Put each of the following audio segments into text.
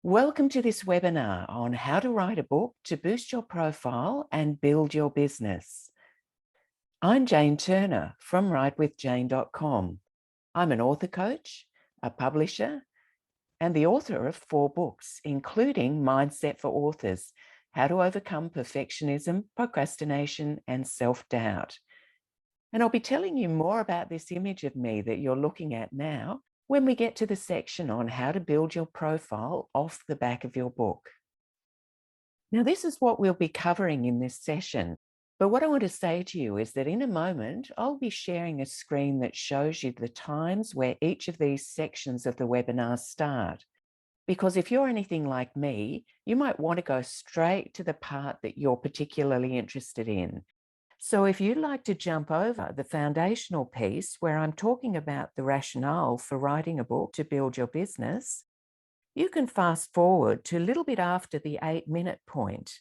Welcome to this webinar on how to write a book to boost your profile and build your business. I'm Jane Turner from writewithjane.com. I'm an author coach, a publisher, and the author of 4 books, including Mindset for Authors, How to Overcome Perfectionism, Procrastination, and Self-Doubt. And I'll be telling you more about this image of me that you're looking at now when we get to the section on how to build your profile off the back of your book. Now, this is what we'll be covering in this session. But what I want to say to you is that in a moment, I'll be sharing a screen that shows you the times where each of these sections of the webinar start. Because if you're anything like me, you might want to go straight to the part that you're particularly interested in. So if you'd like to jump over the foundational piece where I'm talking about the rationale for writing a book to build your business, you can fast forward to a little bit after the 8-minute point.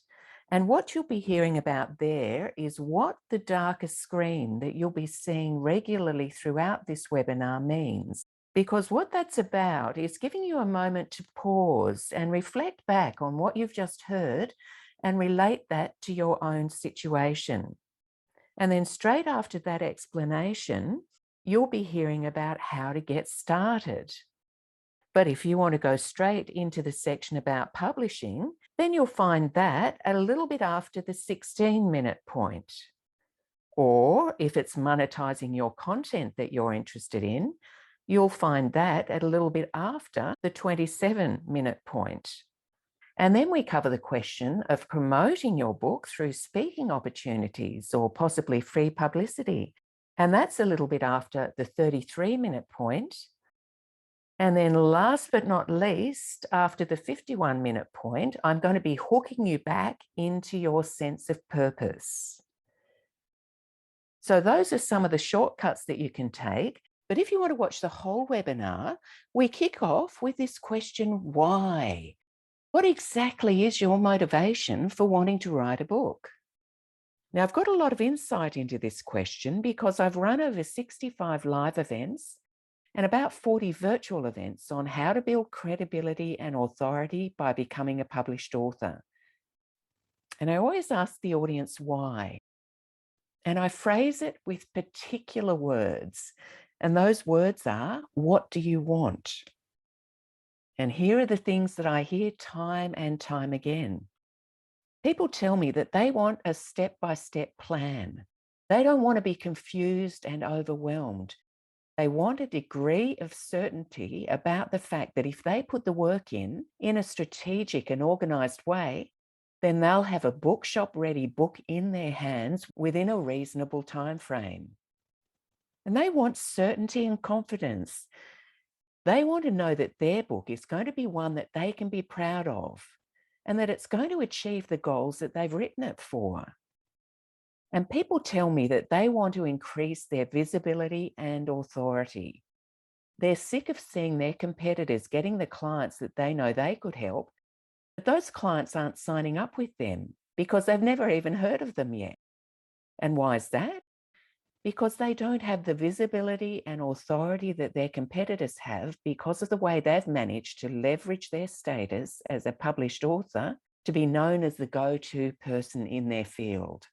And what you'll be hearing about there is what the darker screen that you'll be seeing regularly throughout this webinar means. Because what that's about is giving you a moment to pause and reflect back on what you've just heard and relate that to your own situation. And then straight after that explanation, you'll be hearing about how to get started. But if you want to go straight into the section about publishing, then you'll find that a little bit after the 16-minute point. Or if it's monetizing your content that you're interested in, you'll find that at a little bit after the 27-minute point. And then we cover the question of promoting your book through speaking opportunities or possibly free publicity. And that's a little bit after the 33-minute point. And then last but not least, after the 51-minute point, I'm going to be hooking you back into your sense of purpose. So those are some of the shortcuts that you can take. But if you want to watch the whole webinar, we kick off with this question, why? What exactly is your motivation for wanting to write a book? Now, I've got a lot of insight into this question because I've run over 65 live events and about 40 virtual events on how to build credibility and authority by becoming a published author. And I always ask the audience why. And I phrase it with particular words. And those words are, what do you want? And here are the things that I hear time and time again. People tell me that they want a step-by-step plan. They don't want to be confused and overwhelmed. They want a degree of certainty about the fact that if they put the work in a strategic and organized way, then they'll have a bookshop-ready book in their hands within a reasonable time frame. And they want certainty and confidence. They want to know that their book is going to be one that they can be proud of and that it's going to achieve the goals that they've written it for. And people tell me that they want to increase their visibility and authority. They're sick of seeing their competitors getting the clients that they know they could help, but those clients aren't signing up with them because they've never even heard of them yet. And why is that? Because they don't have the visibility and authority that their competitors have because of the way they've managed to leverage their status as a published author to be known as the go-to person in their field.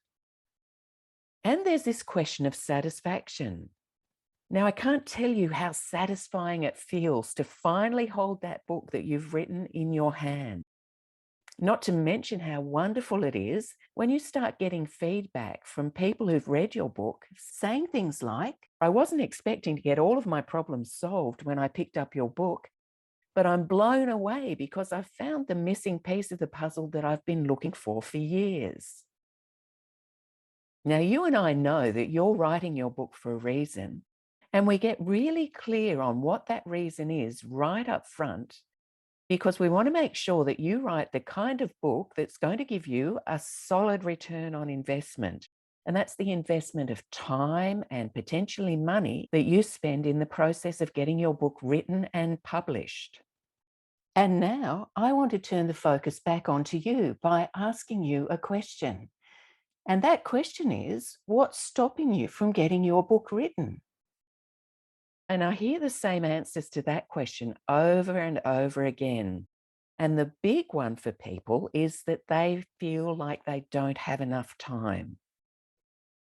And there's this question of satisfaction. Now, I can't tell you how satisfying it feels to finally hold that book that you've written in your hand. Not to mention how wonderful it is when you start getting feedback from people who've read your book saying things like, I wasn't expecting to get all of my problems solved when I picked up your book, but I'm blown away because I've found the missing piece of the puzzle that I've been looking for years. Now, you and I know that you're writing your book for a reason, and we get really clear on what that reason is right up front, because we want to make sure that you write the kind of book that's going to give you a solid return on investment. And that's the investment of time and potentially money that you spend in the process of getting your book written and published. And now I want to turn the focus back onto you by asking you a question. And that question is, what's stopping you from getting your book written? And I hear the same answers to that question over and over again. And the big one for people is that they feel like they don't have enough time.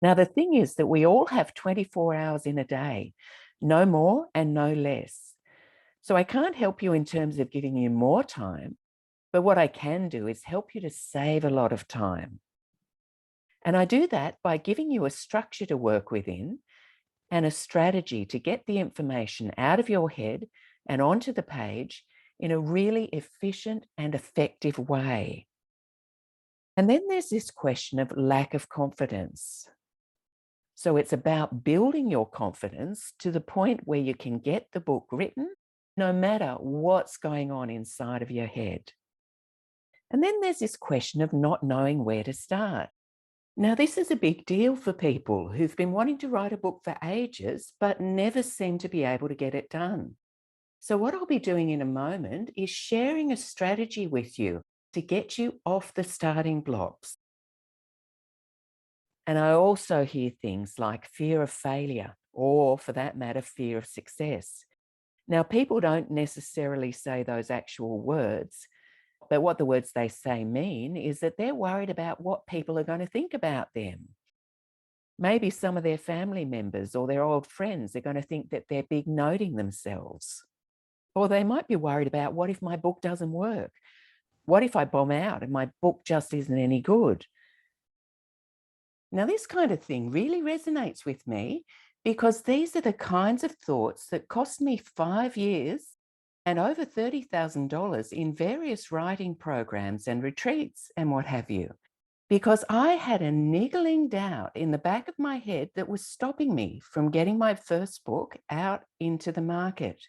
Now, the thing is that we all have 24 hours in a day, no more and no less. So I can't help you in terms of giving you more time, but what I can do is help you to save a lot of time. And I do that by giving you a structure to work within and a strategy to get the information out of your head and onto the page in a really efficient and effective way. And then there's this question of lack of confidence. So it's about building your confidence to the point where you can get the book written, no matter what's going on inside of your head. And then there's this question of not knowing where to start. Now, this is a big deal for people who've been wanting to write a book for ages, but never seem to be able to get it done. So what I'll be doing in a moment is sharing a strategy with you to get you off the starting blocks. And I also hear things like fear of failure, or for that matter, fear of success. Now, people don't necessarily say those actual words, but what the words they say mean is that they're worried about what people are going to think about them. Maybe some of their family members or their old friends are going to think that they're big noting themselves. Or they might be worried about, what if my book doesn't work? What if I bomb out and my book just isn't any good? Now, this kind of thing really resonates with me because these are the kinds of thoughts that cost me 5 years and over $30,000 in various writing programs and retreats and what have you, because I had a niggling doubt in the back of my head that was stopping me from getting my first book out into the market.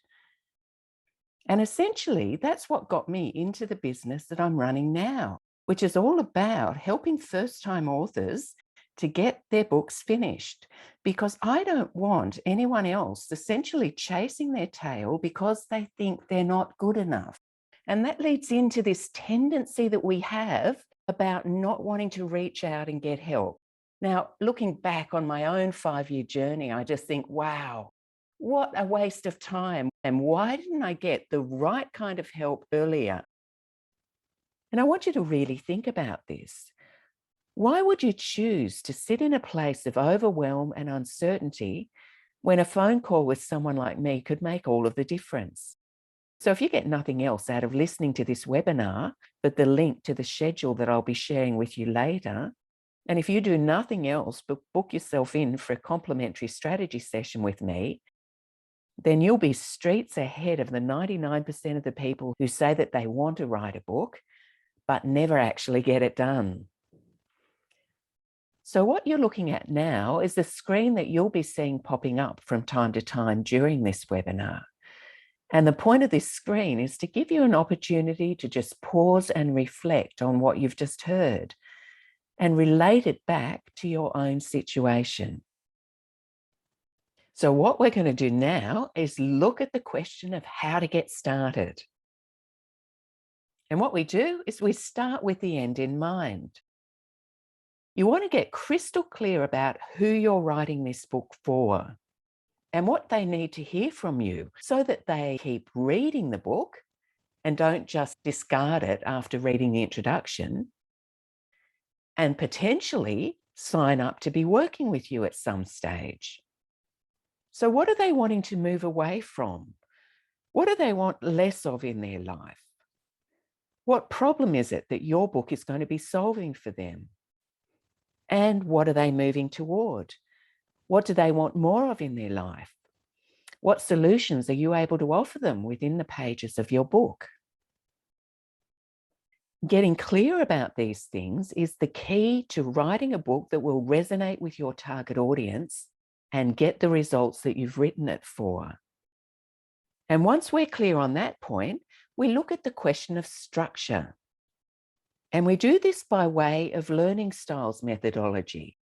And essentially, that's what got me into the business that I'm running now, which is all about helping first-time authors to get their books finished, because I don't want anyone else essentially chasing their tail because they think they're not good enough. And that leads into this tendency that we have about not wanting to reach out and get help. Now, looking back on my own 5-year journey, I just think, wow, what a waste of time. And why didn't I get the right kind of help earlier? And I want you to really think about this. Why would you choose to sit in a place of overwhelm and uncertainty when a phone call with someone like me could make all of the difference? So if you get nothing else out of listening to this webinar, but the link to the schedule that I'll be sharing with you later, and if you do nothing else but book yourself in for a complimentary strategy session with me, then you'll be streets ahead of the 99% of the people who say that they want to write a book, but never actually get it done. So what you're looking at now is the screen that you'll be seeing popping up from time to time during this webinar. And the point of this screen is to give you an opportunity to just pause and reflect on what you've just heard and relate it back to your own situation. So what we're going to do now is look at the question of how to get started. And what we do is we start with the end in mind. You want to get crystal clear about who you're writing this book for and what they need to hear from you so that they keep reading the book and don't just discard it after reading the introduction, and potentially sign up to be working with you at some stage. So what are they wanting to move away from? What do they want less of in their life? What problem is it that your book is going to be solving for them? And what are they moving toward? What do they want more of in their life? What solutions are you able to offer them within the pages of your book? Getting clear about these things is the key to writing a book that will resonate with your target audience and get the results that you've written it for. And once we're clear on that point, we look at the question of structure. And we do this by way of learning styles methodology.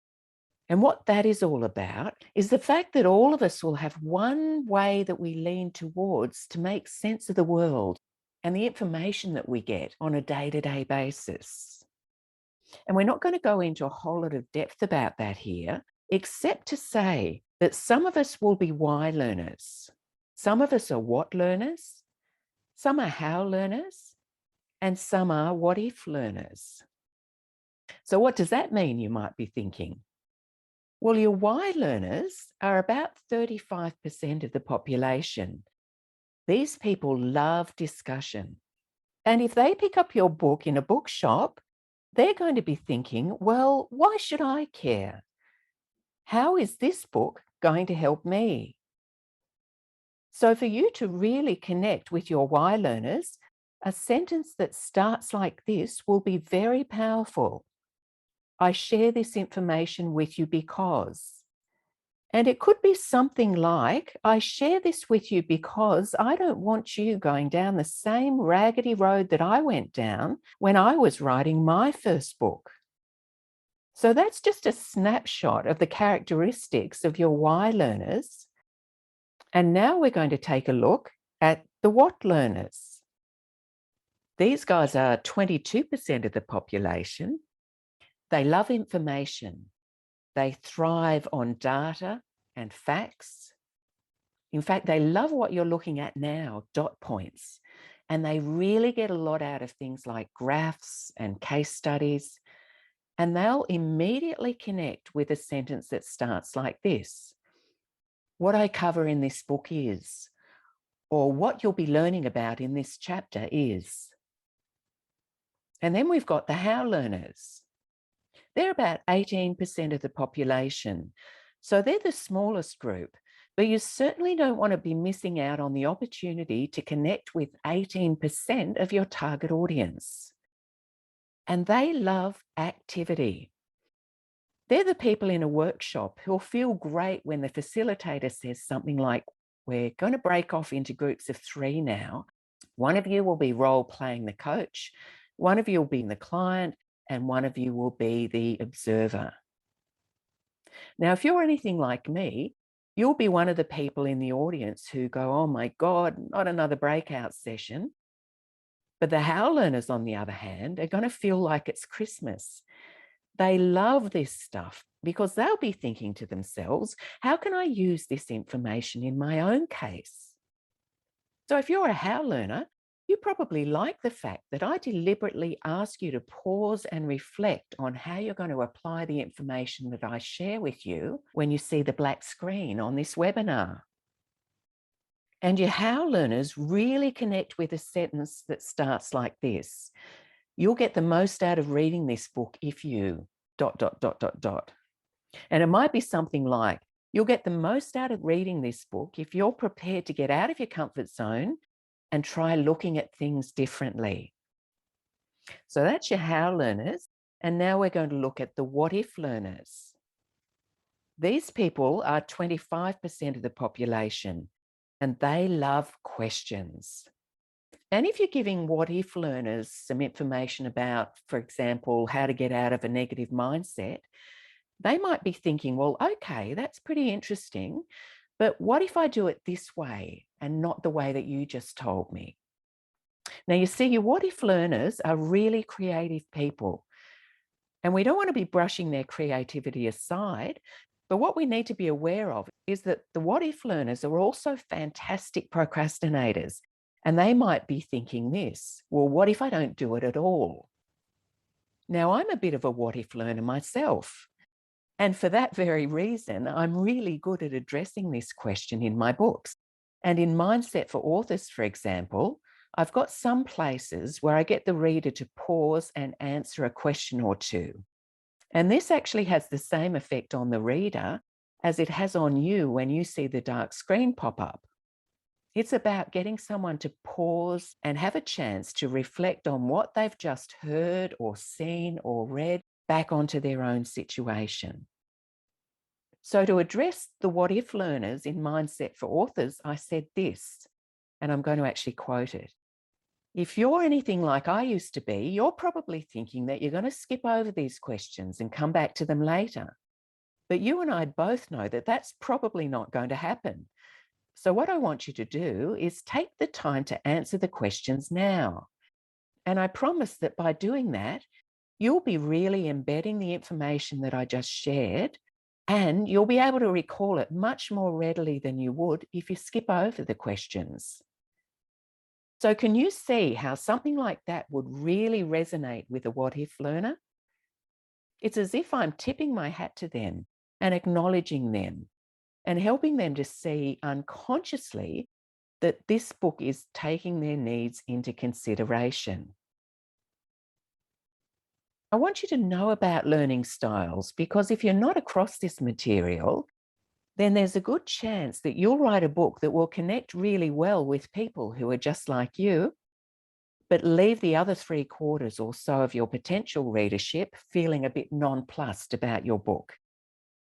And what that is all about is the fact that all of us will have one way that we lean towards to make sense of the world and the information that we get on a day-to-day basis. And we're not going to go into a whole lot of depth about that here, except to say that some of us will be why learners. Some of us are what learners. Some are how learners. and some are what-if learners. So what does that mean, you might be thinking? Well, your why learners are about 35% of the population. These people love discussion. And if they pick up your book in a bookshop, they're going to be thinking, well, why should I care? How is this book going to help me? So for you to really connect with your why learners, a sentence that starts like this will be very powerful. I share this information with you because. And it could be something like, I share this with you because I don't want you going down the same raggedy road that I went down when I was writing my first book. So that's just a snapshot of the characteristics of your why learners. And now we're going to take a look at the what learners. These guys are 22% of the population. They love information. They thrive on data and facts. In fact, they love what you're looking at now, dot points. And they really get a lot out of things like graphs and case studies. And they'll immediately connect with a sentence that starts like this. What I cover in this book is, or what you'll be learning about in this chapter is. And then we've got the how learners. They're about 18% of the population. So they're the smallest group, but you certainly don't want to be missing out on the opportunity to connect with 18% of your target audience. And they love activity. They're the people in a workshop who'll feel great when the facilitator says something like, we're going to break off into groups of 3 now. One of you will be role-playing the coach, one of you will be the client, and one of you will be the observer. Now, if you're anything like me, you'll be one of the people in the audience who go, oh my God, not another breakout session. But the how learners, on the other hand, are going to feel like it's Christmas. They love this stuff because they'll be thinking to themselves, how can I use this information in my own case? So if you're a how learner, you probably like the fact that I deliberately ask you to pause and reflect on how you're going to apply the information that I share with you when you see the black screen on this webinar. And your how learners really connect with a sentence that starts like this. You'll get the most out of reading this book if you ... And it might be something like, you'll get the most out of reading this book if you're prepared to get out of your comfort zone and try looking at things differently. So that's your how learners. And now we're going to look at the what if learners. These people are 25% of the population, and they love questions. And if you're giving what if learners some information about, for example, how to get out of a negative mindset, they might be thinking, well, okay, that's pretty interesting, but what if I do it this way and not the way that you just told me? Now, you see, your what if learners are really creative people, and we don't want to be brushing their creativity aside, but what we need to be aware of is that the what if learners are also fantastic procrastinators, and they might be thinking this, well, what if I don't do it at all? Now, I'm a bit of a what if learner myself. And for that very reason, I'm really good at addressing this question in my books. And in Mindset for Authors, for example, I've got some places where I get the reader to pause and answer a question or two. And this actually has the same effect on the reader as it has on you when you see the dark screen pop up. It's about getting someone to pause and have a chance to reflect on what they've just heard or seen or read back onto their own situation. So to address the what if learners in Mindset for Authors, I said this, and I'm going to actually quote it. If you're anything like I used to be, you're probably thinking that you're going to skip over these questions and come back to them later. But you and I both know that that's probably not going to happen. So what I want you to do is take the time to answer the questions now. And I promise that by doing that, you'll be really embedding the information that I just shared, and you'll be able to recall it much more readily than you would if you skip over the questions. So can you see how something like that would really resonate with a what-if learner? It's as if I'm tipping my hat to them and acknowledging them and helping them to see unconsciously that this book is taking their needs into consideration. I want you to know about learning styles, because if you're not across this material, then there's a good chance that you'll write a book that will connect really well with people who are just like you, but leave the other 3/4 or so of your potential readership feeling a bit nonplussed about your book.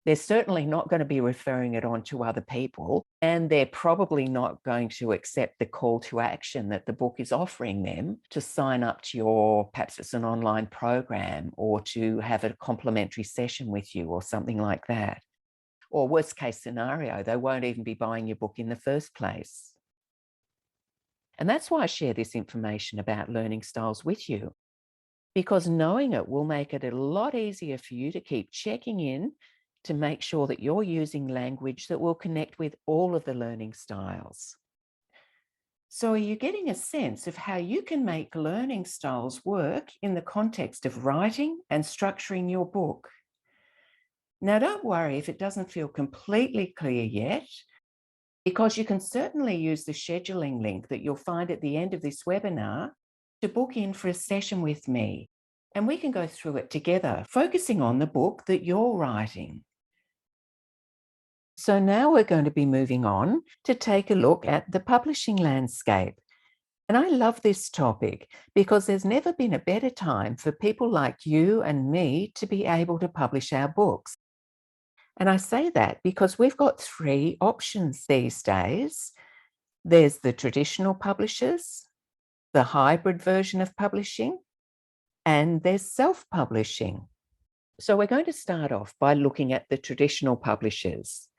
They're certainly not going to be referring it on to other people, and they're probably not going to accept the call to action that the book is offering them to sign up to your, perhaps it's an online program, or to have a complimentary session with you or something like that. Or worst case scenario, they won't even be buying your book in the first place. And that's why I share this information about learning styles with you, because knowing it will make it a lot easier for you to keep checking in to make sure that you're using language that will connect with all of the learning styles. So are you getting a sense of how you can make learning styles work in the context of writing and structuring your book? Now, don't worry if it doesn't feel completely clear yet, because you can certainly use the scheduling link that you'll find at the end of this webinar to book in for a session with me, and we can go through it together, focusing on the book that you're writing. So now we're going to be moving on to take a look at the publishing landscape. And I love this topic because there's never been a better time for people like you and me to be able to publish our books. And I say that because we've got 3 options these days. There's the traditional publishers, the hybrid version of publishing, and there's self-publishing. So we're going to start off by looking at the traditional publishers.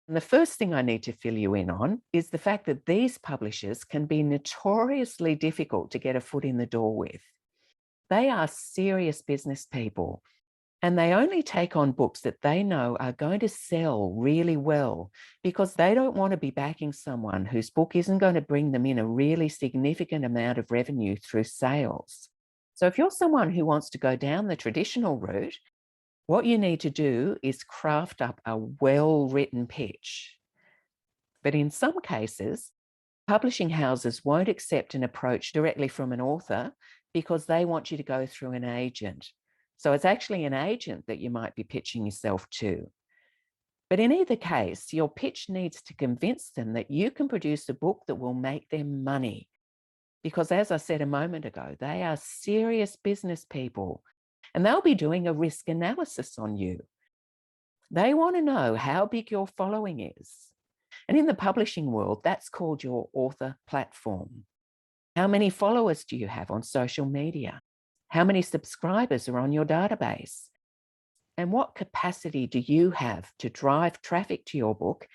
And the first thing I need to fill you in on is the fact that these publishers can be notoriously difficult to get a foot in the door with. They are serious business people, and they only take on books that they know are going to sell really well, because they don't want to be backing someone whose book isn't going to bring them in a really significant amount of revenue through sales. So if you're someone who wants to go down the traditional route, what you need to do is craft up a well-written pitch. But in some cases, publishing houses won't accept an approach directly from an author because they want you to go through an agent. So it's actually an agent that you might be pitching yourself to. But in either case, your pitch needs to convince them that you can produce a book that will make them money. Because as I said a moment ago, they are serious business people, and they'll be doing a risk analysis on you. They want to know how big your following is. And in the publishing world, that's called your author platform. How many followers do you have on social media? How many subscribers are on your database? And what capacity do you have to drive traffic to your book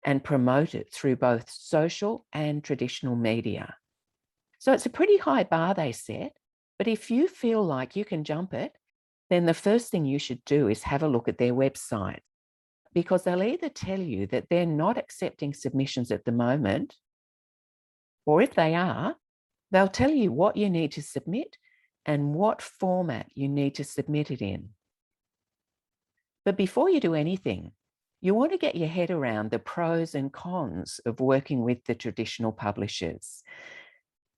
and promote it through both social and traditional media? So it's a pretty high bar they set, but if you feel like you can jump it, then the first thing you should do is have a look at their website, because they'll either tell you that they're not accepting submissions at the moment, or if they are, they'll tell you what you need to submit and what format you need to submit it in. But before you do anything, you want to get your head around the pros and cons of working with the traditional publishers.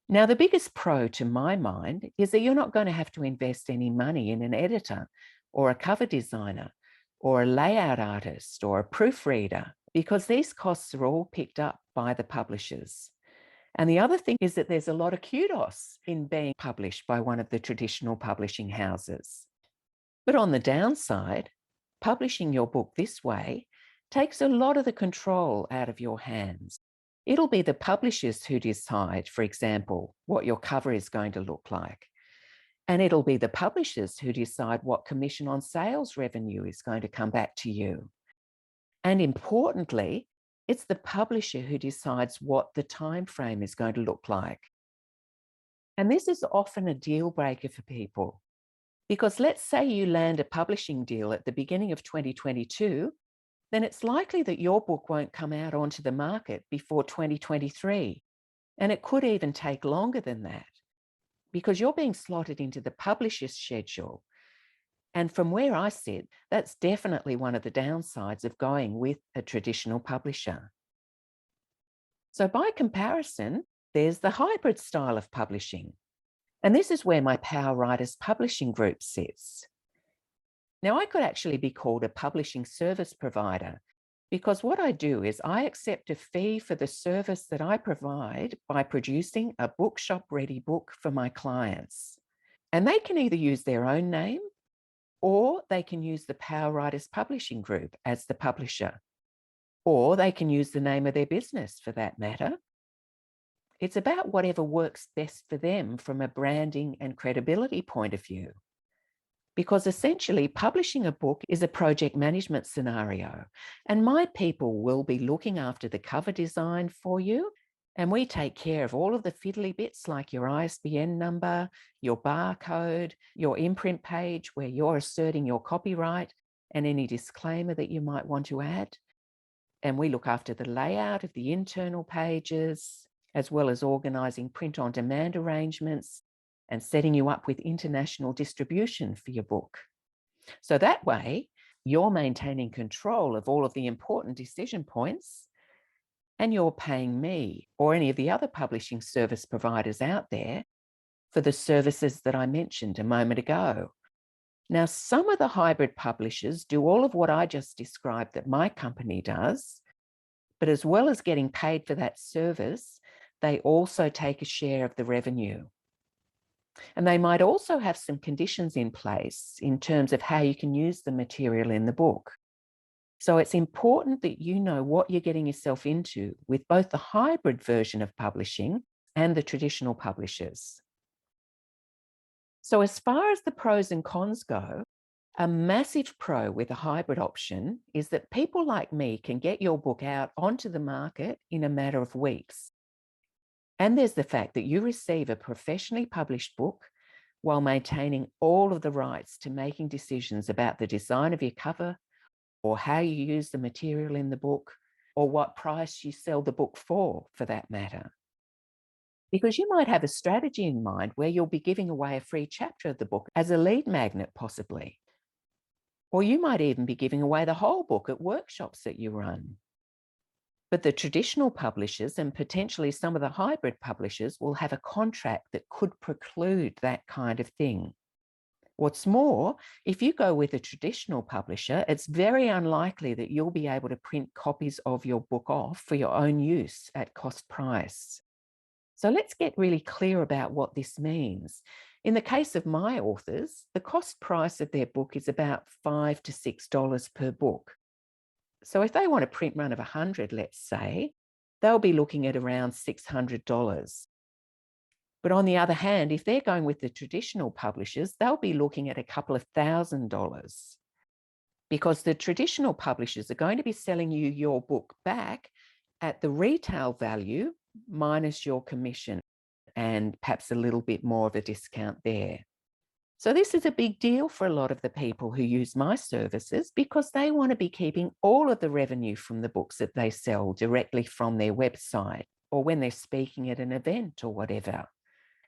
Now, the biggest pro to my mind is that you're not going to have to invest any money in an editor or a cover designer or a layout artist or a proofreader, because these costs are all picked up by the publishers. And the other thing is that there's a lot of kudos in being published by one of the traditional publishing houses. But on the downside, publishing your book this way takes a lot of the control out of your hands. It'll be the publishers who decide, for example, what your cover is going to look like. And it'll be the publishers who decide what commission on sales revenue is going to come back to you. And importantly, it's the publisher who decides what the time frame is going to look like. And this is often a deal breaker for people, because let's say you land a publishing deal at the beginning of 2022, then it's likely that your book won't come out onto the market before 2023. And it could even take longer than that because you're being slotted into the publisher's schedule. And from where I sit, that's definitely one of the downsides of going with a traditional publisher. So by comparison, there's the hybrid style of publishing. And this is where my Power Writers Publishing group sits. Now, I could actually be called a publishing service provider because what I do is I accept a fee for the service that I provide by producing a bookshop-ready book for my clients. And they can either use their own name or they can use the Power Writers Publishing Group as the publisher, or they can use the name of their business for that matter. It's about whatever works best for them from a branding and credibility point of view. Because essentially, publishing a book is a project management scenario, and my people will be looking after the cover design for you, and we take care of all of the fiddly bits like your ISBN number, your barcode, your imprint page where you're asserting your copyright, and any disclaimer that you might want to add. And we look after the layout of the internal pages, as well as organising print-on-demand arrangements and setting you up with international distribution for your book. So that way, you're maintaining control of all of the important decision points, and you're paying me or any of the other publishing service providers out there for the services that I mentioned a moment ago. Now, some of the hybrid publishers do all of what I just described that my company does, but as well as getting paid for that service, they also take a share of the revenue. And they might also have some conditions in place in terms of how you can use the material in the book. So it's important that you know what you're getting yourself into with both the hybrid version of publishing and the traditional publishers. So as far as the pros and cons go, a massive pro with a hybrid option is that people like me can get your book out onto the market in a matter of weeks. And there's the fact that you receive a professionally published book while maintaining all of the rights to making decisions about the design of your cover or how you use the material in the book or what price you sell the book for that matter. Because you might have a strategy in mind where you'll be giving away a free chapter of the book as a lead magnet possibly. Or you might even be giving away the whole book at workshops that you run. But the traditional publishers and potentially some of the hybrid publishers will have a contract that could preclude that kind of thing. What's more, if you go with a traditional publisher, it's very unlikely that you'll be able to print copies of your book off for your own use at cost price. So let's get really clear about what this means. In the case of my authors, the cost price of their book is about $5 to $6 per book. So if they want a print run of 100, let's say, they'll be looking at around $600. But on the other hand, if they're going with the traditional publishers, they'll be looking at a couple of $1,000 because the traditional publishers are going to be selling you your book back at the retail value minus your commission and perhaps a little bit more of a discount there. So this is a big deal for a lot of the people who use my services because they want to be keeping all of the revenue from the books that they sell directly from their website or when they're speaking at an event or whatever.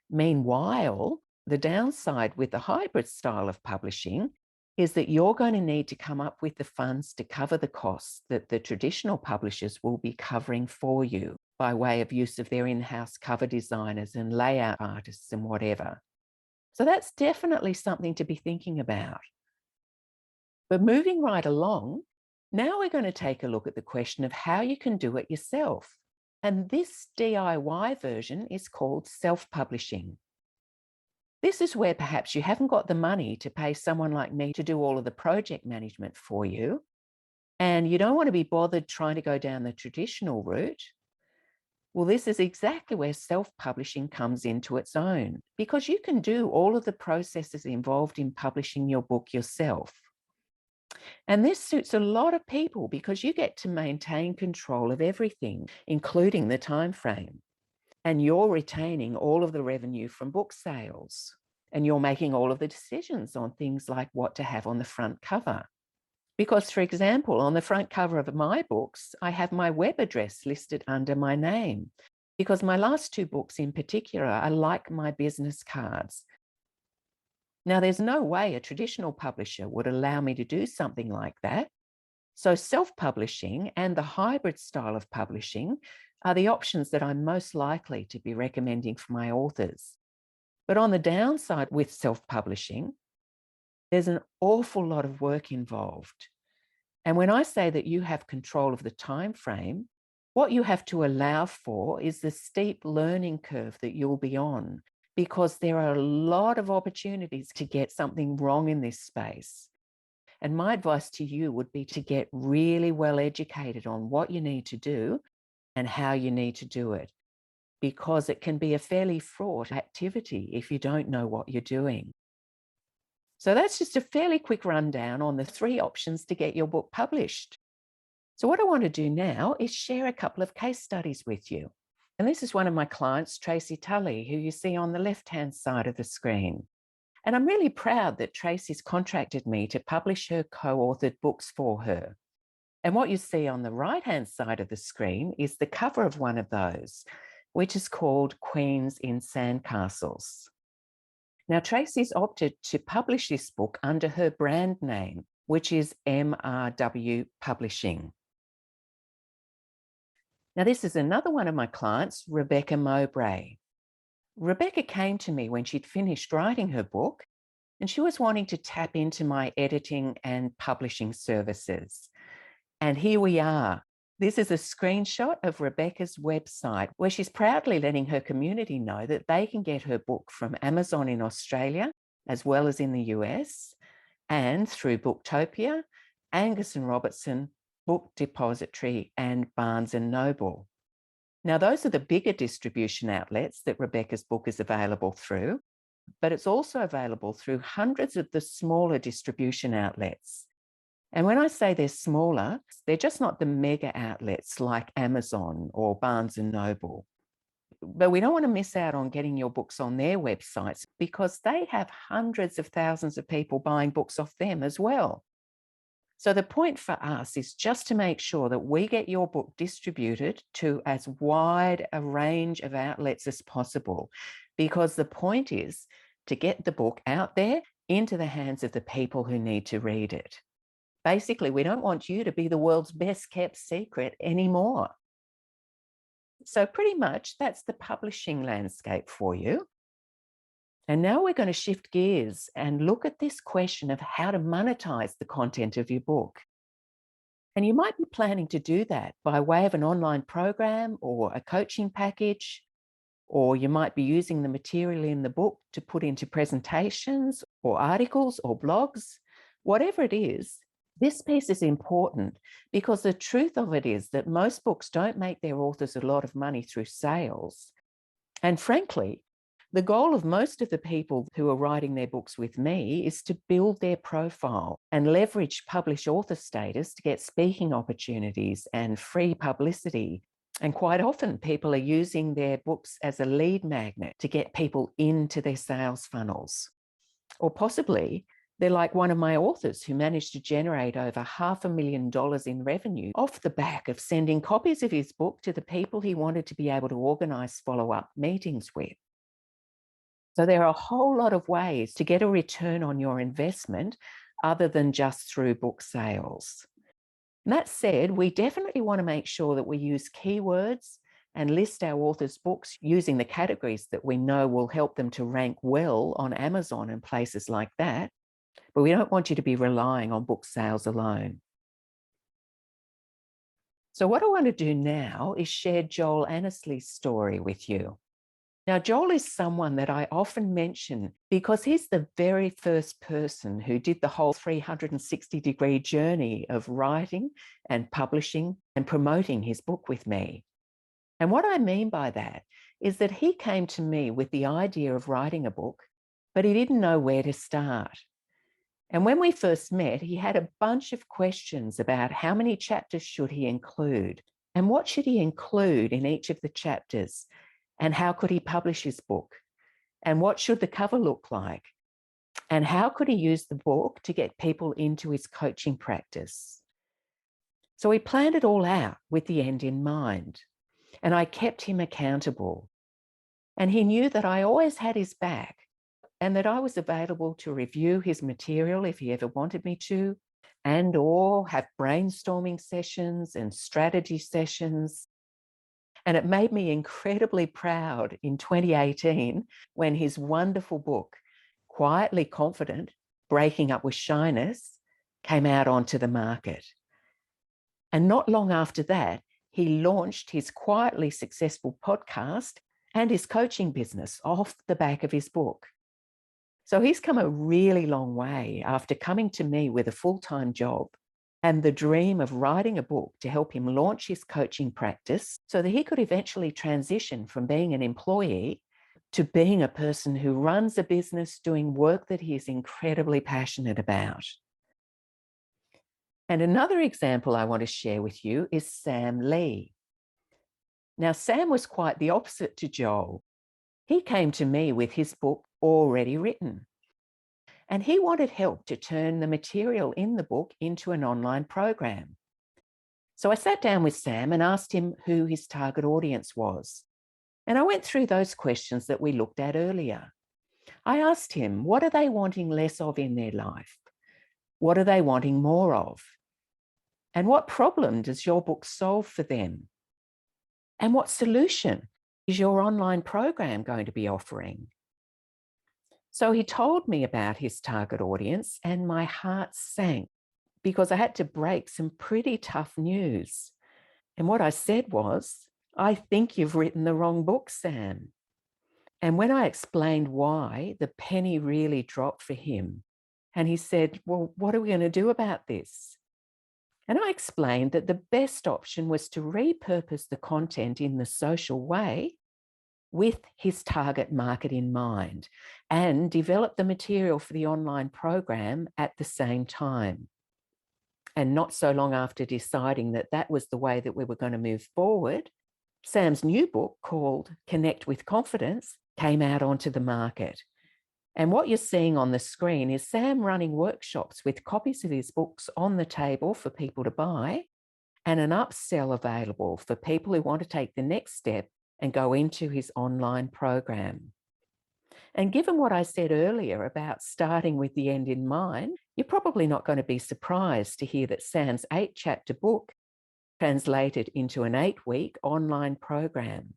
Meanwhile, the downside with the hybrid style of publishing is that you're going to need to come up with the funds to cover the costs that the traditional publishers will be covering for you by way of use of their in-house cover designers and layout artists and whatever. So that's definitely something to be thinking about. But moving right along, now we're going to take a look at the question of how you can do it yourself. And this DIY version is called self-publishing. This is where perhaps you haven't got the money to pay someone like me to do all of the project management for you, and you don't want to be bothered trying to go down the traditional route. Well, this is exactly where self-publishing comes into its own, because you can do all of the processes involved in publishing your book yourself. And this suits a lot of people because you get to maintain control of everything, including the time frame. And you're retaining all of the revenue from book sales. And you're making all of the decisions on things like what to have on the front cover. Because, for example, on the front cover of my books, I have my web address listed under my name. because my last two books in particular are like my business cards. Now, there's no way a traditional publisher would allow me to do something like that. So self-publishing and the hybrid style of publishing are the options that I'm most likely to be recommending for my authors. But on the downside with self-publishing, there's an awful lot of work involved. And when I say that you have control of the time frame, what you have to allow for is the steep learning curve that you'll be on, because there are a lot of opportunities to get something wrong in this space. And my advice to you would be to get really well educated on what you need to do and how you need to do it, because it can be a fairly fraught activity if you don't know what you're doing. So that's just a fairly quick rundown on the 3 options to get your book published. So what I want to do now is share a couple of case studies with you. And this is one of my clients, Tracy Tully, who you see on the left-hand side of the screen. And I'm really proud that Tracy's contracted me to publish her co-authored books for her. And what you see on the right-hand side of the screen is the cover of one of those, which is called Queens in Sandcastles. Now, Tracy's opted to publish this book under her brand name, which is MRW Publishing. Now, this is another one of my clients, Rebecca Mowbray. Rebecca came to me when she'd finished writing her book, and she was wanting to tap into my editing and publishing services. And here we are. This is a screenshot of Rebecca's website, where she's proudly letting her community know that they can get her book from Amazon in Australia, as well as in the US, and through Booktopia, Angus and Robertson, Book Depository, and Barnes & Noble. Now, those are the bigger distribution outlets that Rebecca's book is available through, but it's also available through hundreds of the smaller distribution outlets. And when I say they're smaller, they're just not the mega outlets like Amazon or Barnes & Noble. But we don't want to miss out on getting your books on their websites, because they have hundreds of thousands of people buying books off them as well. So the point for us is just to make sure that we get your book distributed to as wide a range of outlets as possible, because the point is to get the book out there into the hands of the people who need to read it. Basically, we don't want you to be the world's best kept secret anymore. So pretty much that's the publishing landscape for you. And now we're going to shift gears and look at this question of how to monetize the content of your book. And you might be planning to do that by way of an online program or a coaching package, or you might be using the material in the book to put into presentations or articles or blogs. Whatever it is, this piece is important, because the truth of it is that most books don't make their authors a lot of money through sales. And frankly, the goal of most of the people who are writing their books with me is to build their profile and leverage published author status to get speaking opportunities and free publicity. And quite often people are using their books as a lead magnet to get people into their sales funnels. Or possibly they're like one of my authors who managed to generate over $500,000 in revenue off the back of sending copies of his book to the people he wanted to be able to organize follow-up meetings with. So there are a whole lot of ways to get a return on your investment other than just through book sales. That said, we definitely want to make sure that we use keywords and list our authors' books using the categories that we know will help them to rank well on Amazon and places like that. But we don't want you to be relying on book sales alone. So what I want to do now is share Joel Annesley's story with you. Now, Joel is someone that I often mention because he's the very first person who did the whole 360-degree journey of writing and publishing and promoting his book with me. And what I mean by that is that he came to me with the idea of writing a book, but he didn't know where to start. And when we first met, he had a bunch of questions about how many chapters should he include and what should he include in each of the chapters, and how could he publish his book, and what should the cover look like, and how could he use the book to get people into his coaching practice. So he planned it all out with the end in mind. and I kept him accountable. And he knew that I always had his back and that I was available to review his material if he ever wanted me to, and or have brainstorming sessions and strategy sessions. And it made me incredibly proud in 2018 when his wonderful book, Quietly Confident, Breaking Up with Shyness, came out onto the market. And not long after that, he launched his quietly successful podcast and his coaching business off the back of his book. So he's come a really long way after coming to me with a full-time job and the dream of writing a book to help him launch his coaching practice so that he could eventually transition from being an employee to being a person who runs a business doing work that he is incredibly passionate about. And another example I want to share with you is Sam Lee. Now, Sam was quite the opposite to Joel. He came to me with his book already written, and he wanted help to turn the material in the book into an online program. So I sat down with Sam and asked him who his target audience was. And I went through those questions that we looked at earlier. I asked him, what are they wanting less of in their life? What are they wanting more of? And what problem does your book solve for them? And what solution is your online program going to be offering? So he told me about his target audience and my heart sank because I had to break some pretty tough news. And what I said was, I think you've written the wrong book, Sam. And when I explained why, the penny really dropped for him. And he said, well, what are we going to do about this? And I explained that the best option was to repurpose the content in the social way with his target market in mind and develop the material for the online program at the same time. And not so long after deciding that that was the way that we were going to move forward, Sam's new book called Connect with Confidence came out onto the market. And what you're seeing on the screen is Sam running workshops with copies of his books on the table for people to buy and an upsell available for people who want to take the next step and go into his online program. And given what I said earlier about starting with the end in mind, you're probably not going to be surprised to hear that Sam's 8-chapter book translated into an 8-week online program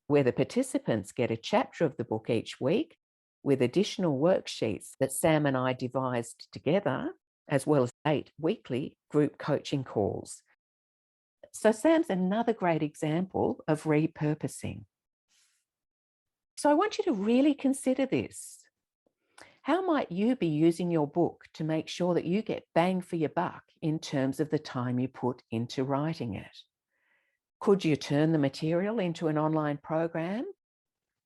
where the participants get a chapter of the book each week with additional worksheets that Sam and I devised together, as well as 8 weekly group coaching calls. So Sam's another great example of repurposing. So I want you to really consider this. How might you be using your book to make sure that you get bang for your buck in terms of the time you put into writing it? Could you turn the material into an online program?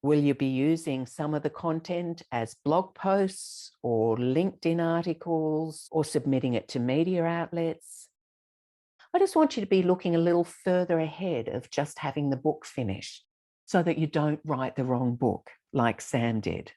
Will you be using some of the content as blog posts or LinkedIn articles or submitting it to media outlets? I just want you to be looking a little further ahead of just having the book finished so that you don't write the wrong book like Sam did.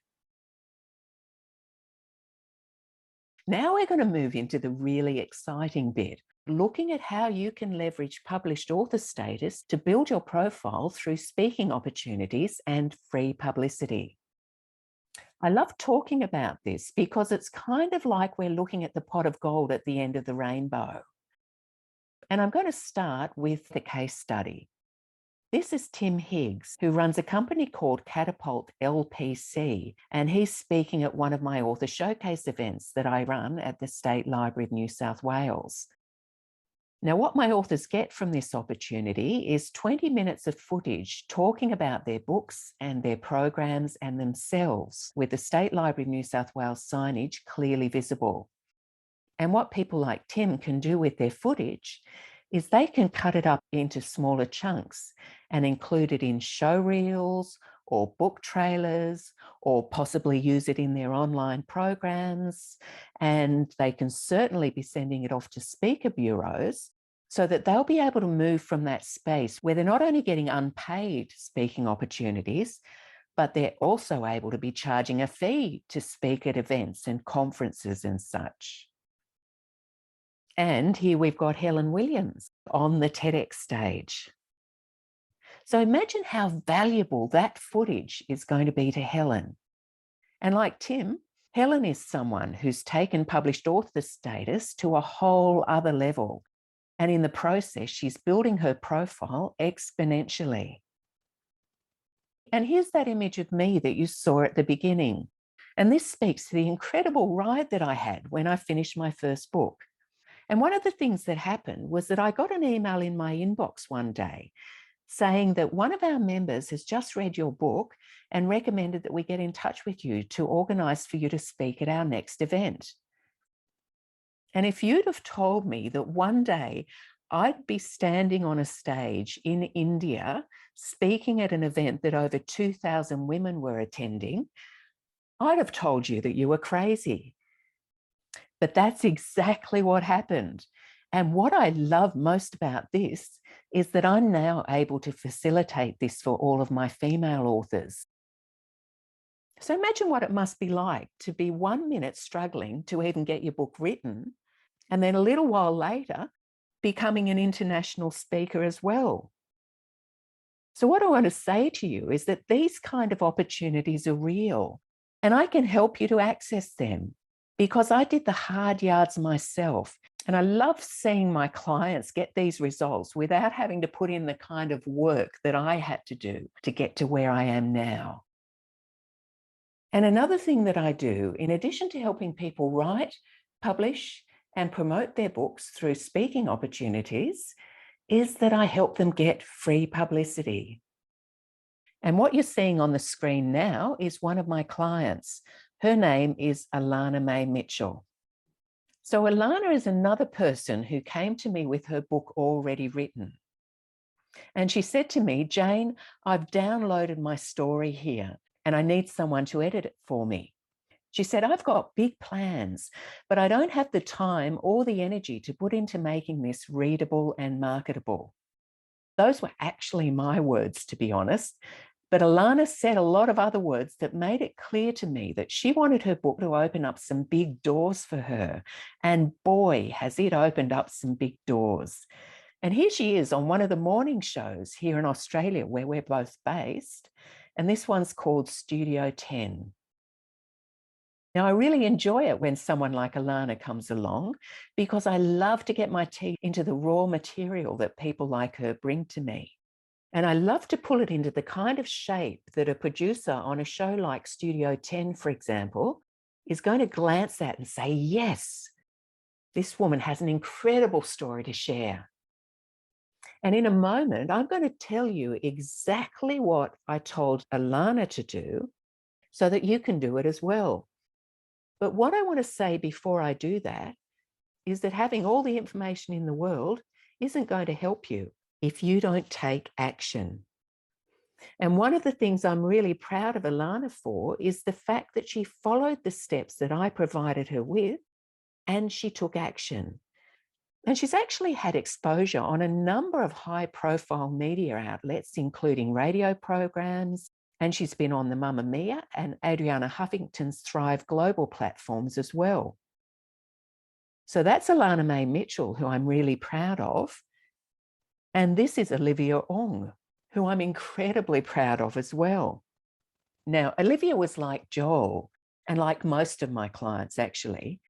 Now we're going to move into the really exciting bit, looking at how you can leverage published author status to build your profile through speaking opportunities and free publicity. I love talking about this because it's kind of like we're looking at the pot of gold at the end of the rainbow. And I'm going to start with the case study. This is Tim Higgs, who runs a company called Catapult LCP, and he's speaking at one of my author showcase events that I run at the State Library of New South Wales. Now, what my authors get from this opportunity is 20 minutes of footage talking about their books and their programs and themselves with the State Library of New South Wales signage clearly visible. And what people like Tim can do with their footage is they can cut it up into smaller chunks and include it in show reels or book trailers, or possibly use it in their online programs. And they can certainly be sending it off to speaker bureaus so that they'll be able to move from that space where they're not only getting unpaid speaking opportunities, but they're also able to be charging a fee to speak at events and conferences and such. And here we've got Helen Williams on the Tedx stage. So imagine how valuable that footage is going to be to Helen. And like Tim, Helen is someone who's taken published author status to a whole other level. And in the process, she's building her profile exponentially. And here's that image of me that you saw at the beginning. And this speaks to the incredible ride that I had when I finished my first book. And one of the things that happened was that I got an email in my inbox one day saying that one of our members has just read your book and recommended that we get in touch with you to organise for you to speak at our next event. And if you'd have told me that one day I'd be standing on a stage in India speaking at an event that over 2,000 women were attending, I'd have told you that you were crazy. But that's exactly what happened. And what I love most about this is that I'm now able to facilitate this for all of my female authors. So imagine what it must be like to be 1 minute struggling to even get your book written, and then a little while later, becoming an international speaker as well. So what I want to say to you is that these kind of opportunities are real, and I can help you to access them because I did the hard yards myself. And I love seeing my clients get these results without having to put in the kind of work that I had to do to get to where I am now. And another thing that I do, in addition to helping people write, publish, and promote their books through speaking opportunities, is that I help them get free publicity. And what you're seeing on the screen now is one of my clients. Her name is Alana May Mitchell. So Alana is another person who came to me with her book already written. And she said to me, Jane, I've downloaded my story here and I need someone to edit it for me. She said, I've got big plans, but I don't have the time or the energy to put into making this readable and marketable. Those were actually my words, to be honest. But Alana said a lot of other words that made it clear to me that she wanted her book to open up some big doors for her. And boy, has it opened up some big doors. And here she is on one of the morning shows here in Australia where we're both based. And this one's called Studio 10. Now, I really enjoy it when someone like Alana comes along because I love to get my teeth into the raw material that people like her bring to me. And I love to pull it into the kind of shape that a producer on a show like Studio 10, for example, is going to glance at and say, yes, this woman has an incredible story to share. And in a moment, I'm going to tell you exactly what I told Alana to do so that you can do it as well. But what I want to say before I do that is that having all the information in the world isn't going to help you if you don't take action. And one of the things I'm really proud of Alana for is the fact that she followed the steps that I provided her with and she took action. And she's actually had exposure on a number of high-profile media outlets, including radio programs, and she's been on the Mamma Mia and Adriana Huffington's Thrive Global platforms as well. So that's Alana May Mitchell, who I'm really proud of. And this is Olivia Ong, who I'm incredibly proud of as well. Now, Olivia was like Joel, and like most of my clients actually.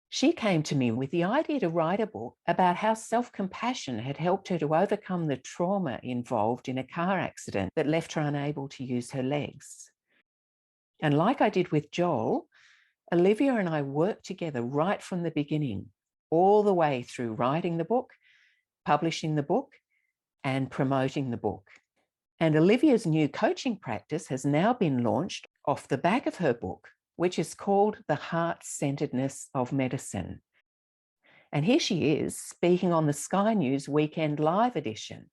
She came to me with the idea to write a book about how self-compassion had helped her to overcome the trauma involved in a car accident that left her unable to use her legs. And like I did with Joel, Olivia and I worked together right from the beginning, all the way through writing the book, publishing the book, and promoting the book. And Olivia's new coaching practice has now been launched off the back of her book, which is called The Heart-Centeredness of Medicine. And here she is speaking on the Sky News Weekend Live edition.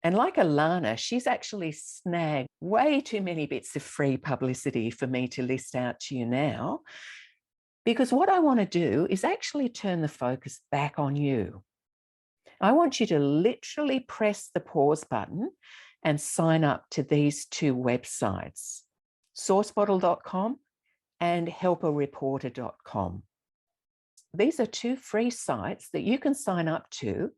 And like Alana, she's actually snagged way too many bits of free publicity for me to list out to you now, because what I want to do is actually turn the focus back on you. I want you to literally press the pause button and sign up to these two websites, sourcebottle.com and helpareporter.com. These are two free sites that you can sign up to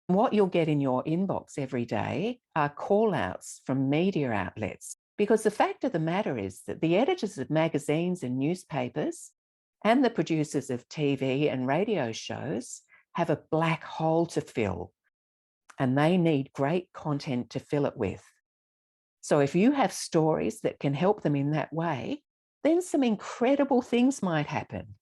What you'll get in your inbox every day are call-outs from media outlets, because the fact of the matter is that the editors of magazines and newspapers and the producers of TV and radio shows have a black hole to fill, and they need great content to fill it with. So if you have stories that can help them in that way, then some incredible things might happen.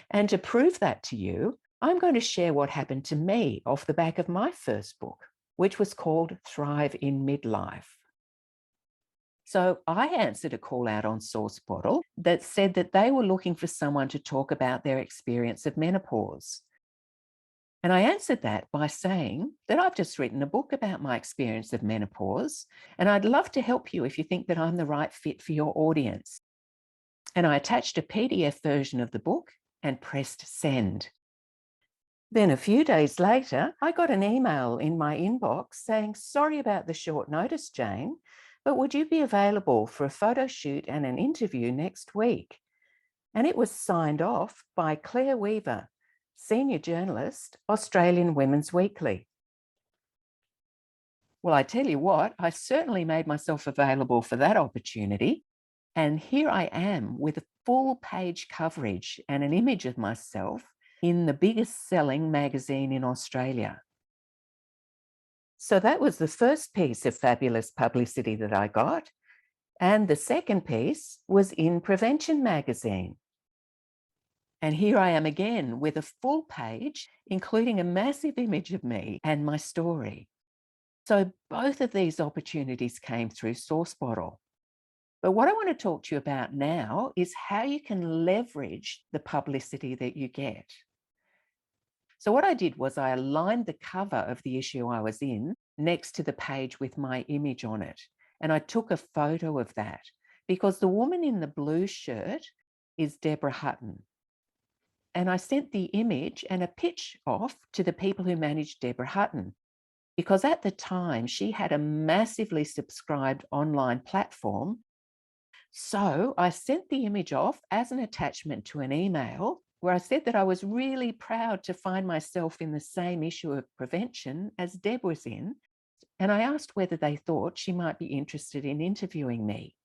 And to prove that to you, I'm going to share what happened to me off the back of my first book, which was called Thrive in Midlife. So I answered a call out on SourceBottle that said that they were looking for someone to talk about their experience of menopause. And I answered that by saying that I've just written a book about my experience of menopause, and I'd love to help you if you think that I'm the right fit for your audience. And I attached a PDF version of the book and pressed send. Then a few days later, I got an email in my inbox saying, "Sorry about the short notice, Jane, but would you be available for a photo shoot and an interview next week?" And it was signed off by Claire Weaver, Senior Journalist, Australian Women's Weekly. Well, I tell you what, I certainly made myself available for that opportunity. And here I am with a full page coverage and an image of myself in the biggest selling magazine in Australia. So that was the first piece of fabulous publicity that I got. And the second piece was in Prevention magazine. And here I am again with a full page, including a massive image of me and my story. So both of these opportunities came through SourceBottle. But what I want to talk to you about now is how you can leverage the publicity that you get. So what I did was I aligned the cover of the issue I was in next to the page with my image on it. And I took a photo of that because the woman in the blue shirt is Deborah Hutton. And I sent the image and a pitch off to the people who managed Deborah Hutton, because at the time she had a massively subscribed online platform. So I sent the image off as an attachment to an email where I said that I was really proud to find myself in the same issue of Prevention as Deb was in. And I asked whether they thought she might be interested in interviewing me.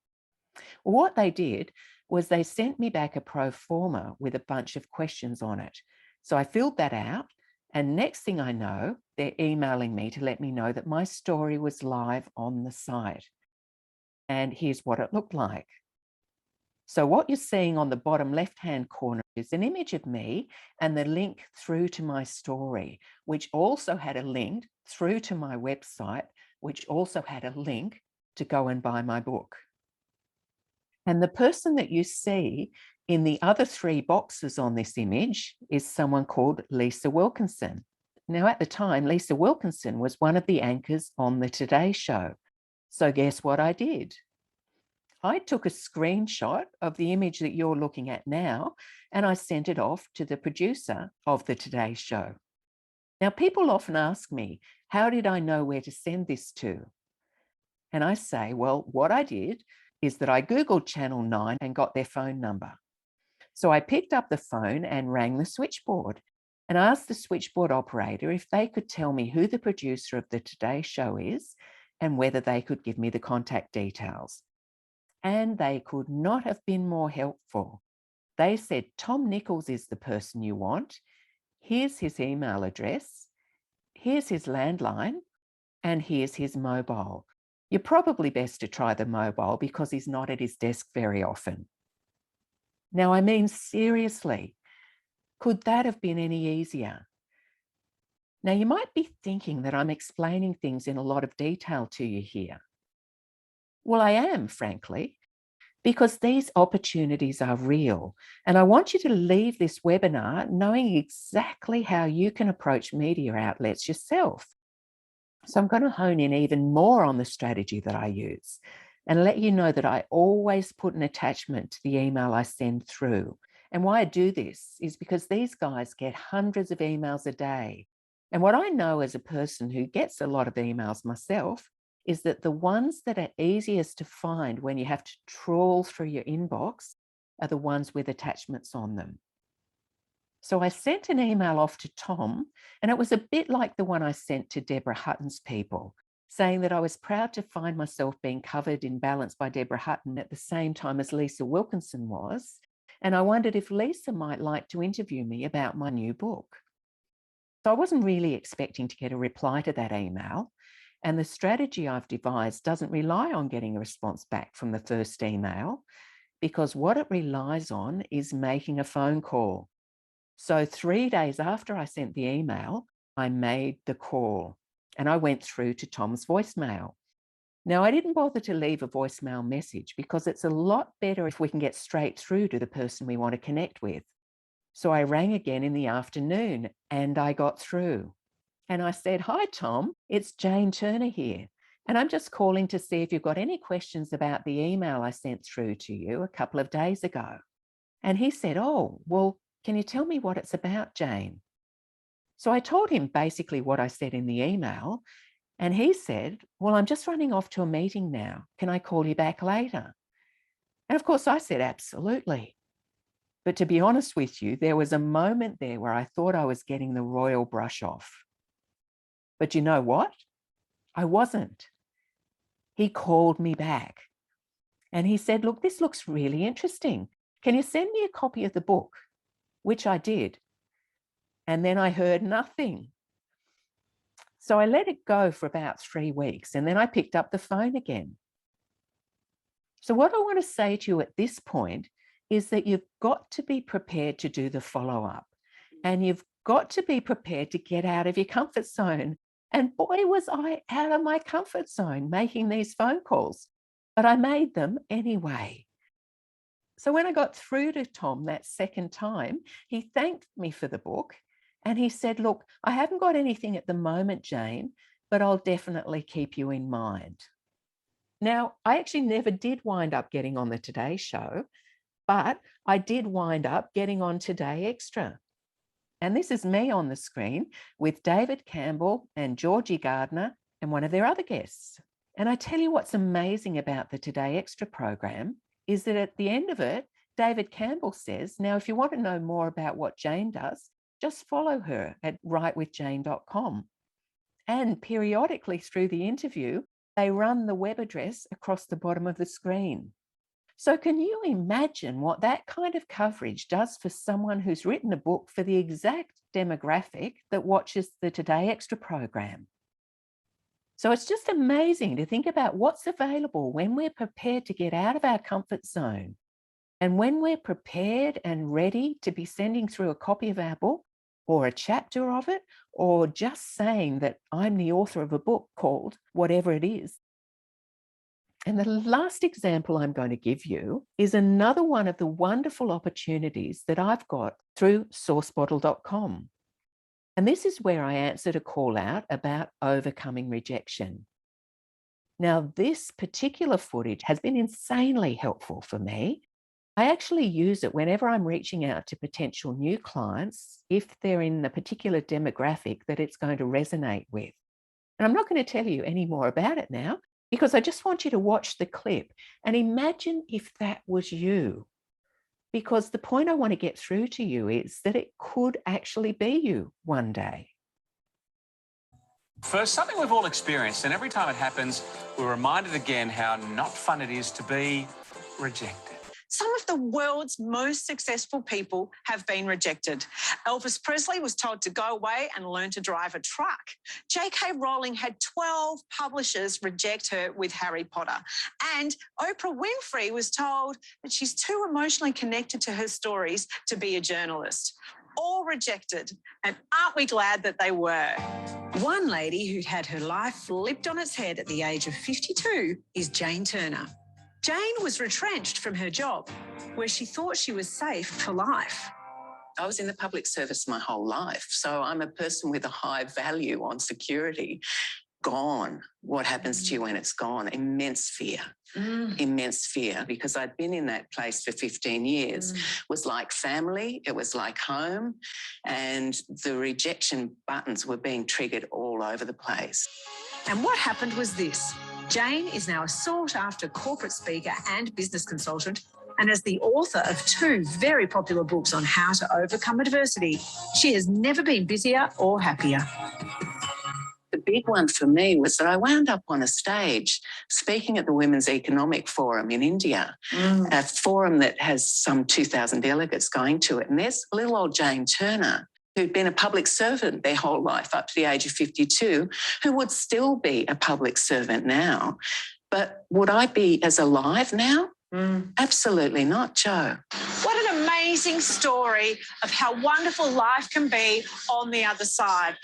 Well, what they did was they sent me back a pro forma with a bunch of questions on it. So I filled that out. And next thing I know, they're emailing me to let me know that my story was live on the site. And here's what it looked like. So what you're seeing on the bottom left-hand corner is an image of me and the link through to my story, which also had a link through to my website, which also had a link to go and buy my book. And the person that you see in the other three boxes on this image is someone called Lisa Wilkinson. Now, at the time, Lisa Wilkinson was one of the anchors on the Today Show. So guess what I did? I took a screenshot of the image that you're looking at now, and I sent it off to the producer of the Today Show. Now, people often ask me, how did I know where to send this to? And I say, well, what I did is that I Googled Channel 9 and got their phone number. So I picked up the phone and rang the switchboard and asked the switchboard operator if they could tell me who the producer of the Today Show is and whether they could give me the contact details. And they could not have been more helpful. They said, Tom Nichols is the person you want. Here's his email address. Here's his landline. And here's his mobile. You're probably best to try the mobile because he's not at his desk very often. Now, I mean, seriously, could that have been any easier? Now, you might be thinking that I'm explaining things in a lot of detail to you here. Well, I am, frankly, because these opportunities are real. And I want you to leave this webinar knowing exactly how you can approach media outlets yourself. So I'm going to hone in even more on the strategy that I use and let you know that I always put an attachment to the email I send through. And why I do this is because these guys get hundreds of emails a day. And what I know as a person who gets a lot of emails myself is that the ones that are easiest to find when you have to trawl through your inbox are the ones with attachments on them. So I sent an email off to Tom, and it was a bit like the one I sent to Deborah Hutton's people, saying that I was proud to find myself being covered in Balance by Deborah Hutton at the same time as Lisa Wilkinson was, and I wondered if Lisa might like to interview me about my new book. So I wasn't really expecting to get a reply to that email, and the strategy I've devised doesn't rely on getting a response back from the first email, because what it relies on is making a phone call. So 3 days after I sent the email, I made the call and I went through to Tom's voicemail. Now, I didn't bother to leave a voicemail message because it's a lot better if we can get straight through to the person we want to connect with. So I rang again in the afternoon and I got through. And I said, "Hi, Tom, it's Jane Turner here. And I'm just calling to see if you've got any questions about the email I sent through to you a couple of days ago." And he said, "Oh, well, can you tell me what it's about, Jane?" So I told him basically what I said in the email. And he said, "Well, I'm just running off to a meeting now. Can I call you back later?" And of course I said, "Absolutely." But to be honest with you, there was a moment there where I thought I was getting the royal brush off. But you know what? I wasn't. He called me back and he said, "Look, this looks really interesting. Can you send me a copy of the book?" Which I did. And then I heard nothing. So I let it go for about 3 weeks and then I picked up the phone again. So what I want to say to you at this point is that you've got to be prepared to do the follow-up, and you've got to be prepared to get out of your comfort zone. And boy, was I out of my comfort zone making these phone calls, but I made them anyway. So when I got through to Tom that second time, he thanked me for the book and he said, "Look, I haven't got anything at the moment, Jane, but I'll definitely keep you in mind." Now, I actually never did wind up getting on the Today Show, but I did wind up getting on Today Extra. And this is me on the screen with David Campbell and Georgie Gardner and one of their other guests. And I tell you what's amazing about the Today Extra program is that at the end of it, David Campbell says, "Now, if you want to know more about what Jane does, just follow her at writewithjane.com." And periodically through the interview, they run the web address across the bottom of the screen. So can you imagine what that kind of coverage does for someone who's written a book for the exact demographic that watches the Today Extra program? So it's just amazing to think about what's available when we're prepared to get out of our comfort zone. And when we're prepared and ready to be sending through a copy of our book or a chapter of it, or just saying that I'm the author of a book called whatever it is. And the last example I'm going to give you is another one of the wonderful opportunities that I've got through sourcebottle.com. And this is where I answered a call out about overcoming rejection. Now, this particular footage has been insanely helpful for me. I actually use it whenever I'm reaching out to potential new clients, if they're in a particular demographic that it's going to resonate with. And I'm not going to tell you any more about it now, because I just want you to watch the clip and imagine if that was you. Because the point I want to get through to you is that it could actually be you one day. First, something we've all experienced, and every time it happens, we're reminded again how not fun it is to be rejected. Some of the world's most successful people have been rejected. Elvis Presley was told to go away and learn to drive a truck. J.K. Rowling had 12 publishers reject her with Harry Potter. And Oprah Winfrey was told that she's too emotionally connected to her stories to be a journalist. All rejected. And aren't we glad that they were? One lady who'd had her life flipped on its head at the age of 52 is Jane Turner. Jane was retrenched from her job, where she thought she was safe for life. I was in the public service my whole life, so I'm a person with a high value on security. Gone. What happens to you when it's gone? Immense fear. Immense fear, because I'd been in that place for 15 years. It was like family, it was like home, and the rejection buttons were being triggered all over the place. And what happened was this. Jane is now a sought-after corporate speaker and business consultant, And as the author of 2 very popular books on how to overcome adversity, she has never been busier or happier. The big one for me was that I wound up on a stage speaking at the Women's Economic Forum in India, a forum that has some 2,000 delegates going to it. And there's little old Jane Turner, who'd been a public servant their whole life up to the age of 52, who would still be a public servant now. But would I be as alive now? Absolutely not, Jo. What an amazing story of how wonderful life can be on the other side.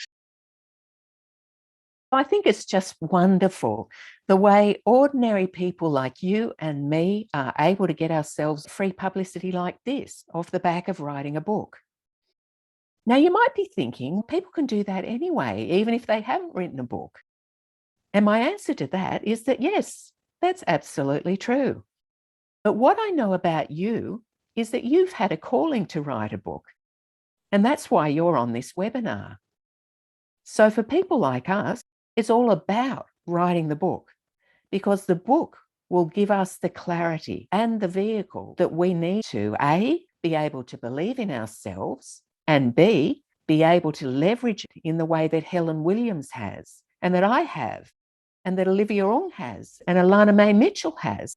I think it's just wonderful the way ordinary people like you and me are able to get ourselves free publicity like this off the back of writing a book. Now, you might be thinking, people can do that anyway, even if they haven't written a book. And my answer to that is that, yes, that's absolutely true. But what I know about you is that you've had a calling to write a book. And that's why you're on this webinar. So for people like us, it's all about writing the book, because the book will give us the clarity and the vehicle that we need to, A, be able to believe in ourselves, and B, be able to leverage it in the way that Helen Williams has, and that I have, and that Olivia has, and Alana May Mitchell has.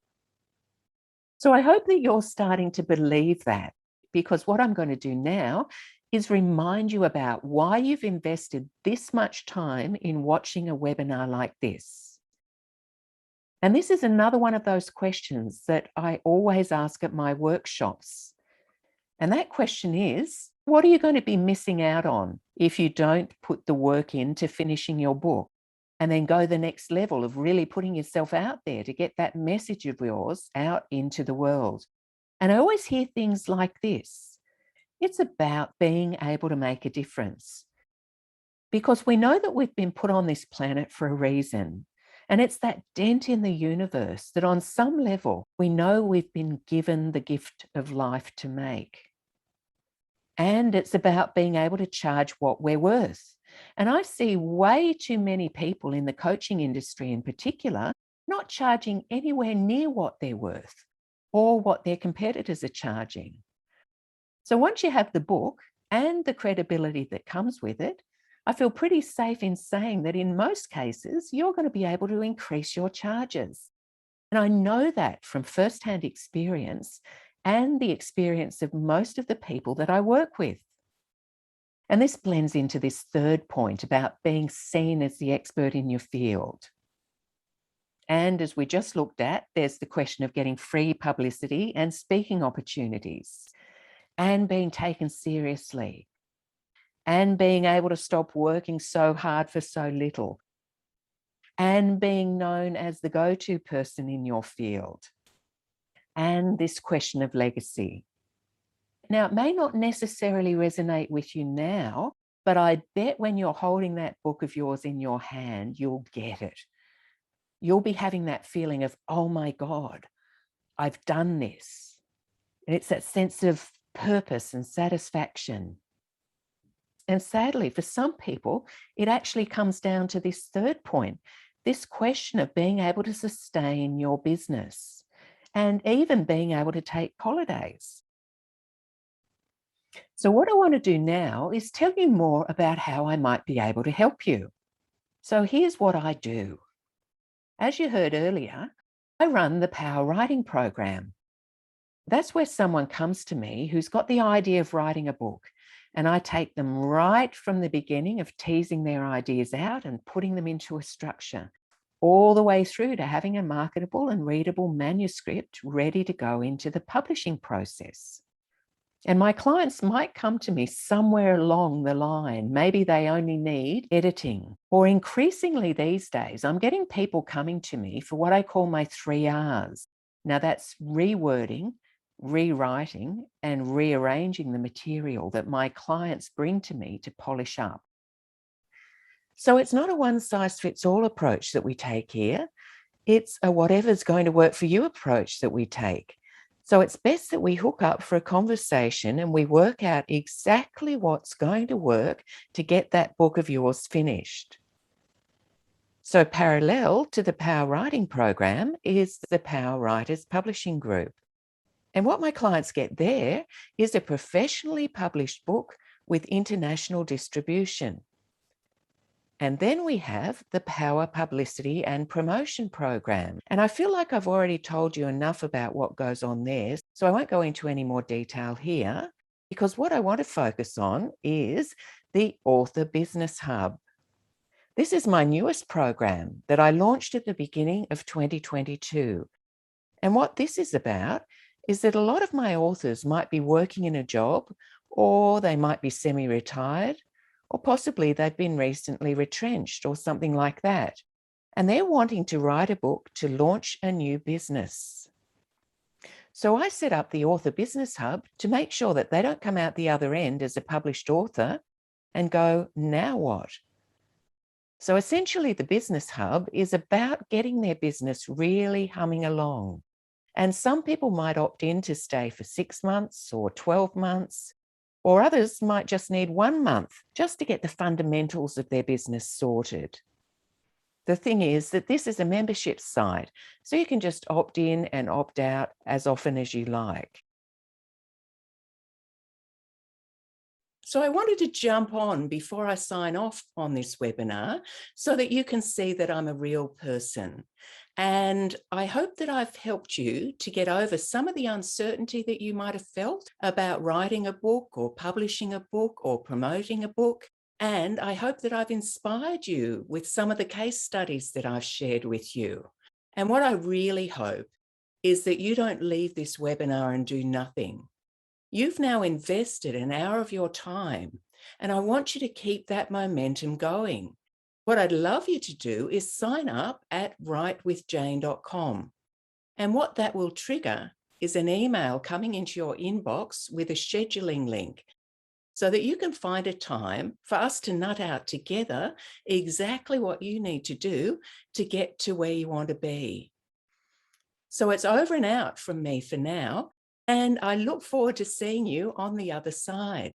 So I hope that you're starting to believe that, because what I'm going to do now is remind you about why you've invested this much time in watching a webinar like this. And this is another one of those questions that I always ask at my workshops. And that question is, what are you going to be missing out on if you don't put the work into finishing your book and then go the next level of really putting yourself out there to get that message of yours out into the world? And I always hear things like this. It's about being able to make a difference, because we know that we've been put on this planet for a reason. And it's that dent in the universe that on some level, we know we've been given the gift of life to make. And it's about being able to charge what we're worth. And I see way too many people in the coaching industry in particular, not charging anywhere near what they're worth or what their competitors are charging. So once you have the book and the credibility that comes with it, I feel pretty safe in saying that in most cases, you're going to be able to increase your charges. And I know that from firsthand experience and the experience of most of the people that I work with. And this blends into this third point about being seen as the expert in your field. And as we just looked at, there's the question of getting free publicity and speaking opportunities, and being taken seriously, and being able to stop working so hard for so little, and being known as the go-to person in your field, and this question of legacy. Now, it may not necessarily resonate with you now, but I bet when you're holding that book of yours in your hand, you'll get it. You'll be having that feeling of, oh my God, I've done this. And it's that sense of purpose and satisfaction. And sadly, for some people, it actually comes down to this third point, this question of being able to sustain your business and even being able to take holidays. So what I want to do now is tell you more about how I might be able to help you. So here's what I do. As you heard earlier, I run the Power Writing Program. That's where someone comes to me who's got the idea of writing a book, and I take them right from the beginning of teasing their ideas out and putting them into a structure, all the way through to having a marketable and readable manuscript ready to go into the publishing process. And my clients might come to me somewhere along the line. Maybe they only need editing, or increasingly these days, I'm getting people coming to me for what I call my 3 R's. Now that's rewording, rewriting, and rearranging the material that my clients bring to me to polish up. So it's not a one-size-fits-all approach that we take here. It's a whatever's going to work for you approach that we take. So it's best that we hook up for a conversation and we work out exactly what's going to work to get that book of yours finished. So parallel to the Power Writing Program is the Power Writers Publishing Group. And what my clients get there is a professionally published book with international distribution. And then we have the Power Publicity and Promotion Program. And I feel like I've already told you enough about what goes on there, so I won't go into any more detail here, because what I want to focus on is the Author Business Hub. This is my newest program that I launched at the beginning of 2022. And what this is about is that a lot of my authors might be working in a job, or they might be semi-retired, or possibly they've been recently retrenched or something like that. And they're wanting to write a book to launch a new business. So I set up the Author Business Hub to make sure that they don't come out the other end as a published author and go, now what? So essentially the Business Hub is about getting their business really humming along. And some people might opt in to stay for 6 months or 12 months, or others might just need 1 month just to get the fundamentals of their business sorted. The thing is that this is a membership site, so you can just opt in and opt out as often as you like. So I wanted to jump on before I sign off on this webinar so that you can see that I'm a real person. And I hope that I've helped you to get over some of the uncertainty that you might have felt about writing a book or publishing a book or promoting a book. And I hope that I've inspired you with some of the case studies that I've shared with you. And what I really hope is that you don't leave this webinar and do nothing. You've now invested an hour of your time, and I want you to keep that momentum going. What I'd love you to do is sign up at writewithjane.com. And what that will trigger is an email coming into your inbox with a scheduling link so that you can find a time for us to nut out together exactly what you need to do to get to where you want to be. So it's over and out from me for now, and I look forward to seeing you on the other side.